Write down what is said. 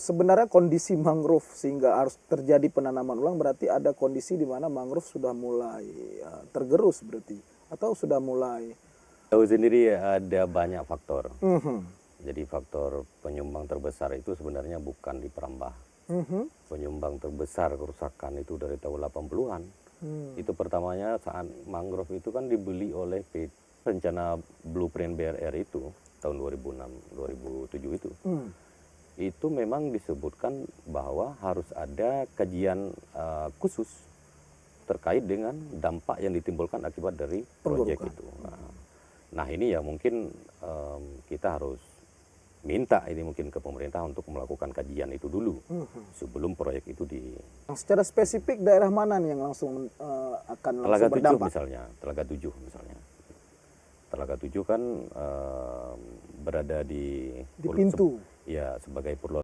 sebenarnya kondisi mangrove sehingga harus terjadi penanaman ulang berarti ada kondisi di mana mangrove sudah mulai tergerus berarti atau sudah mulai. Tahu sendiri ada banyak faktor. Mhm. Jadi faktor penyumbang terbesar itu sebenarnya bukan di Perambah. Penyumbang terbesar kerusakan itu dari tahun 80-an. Itu pertamanya saat mangrove itu kan dibeli oleh rencana blueprint BRR itu tahun 2006-2007 itu. Itu memang disebutkan bahwa harus ada kajian khusus terkait dengan dampak yang ditimbulkan akibat dari proyek itu. Nah ini ya mungkin kita harus minta ini mungkin ke pemerintah untuk melakukan kajian itu dulu sebelum proyek itu Secara spesifik daerah mana nih yang langsung akan Telaga langsung 7 berdampak? misalnya, Telaga 7 misalnya. Telaga 7 kan berada di Di pintu. ya sebagai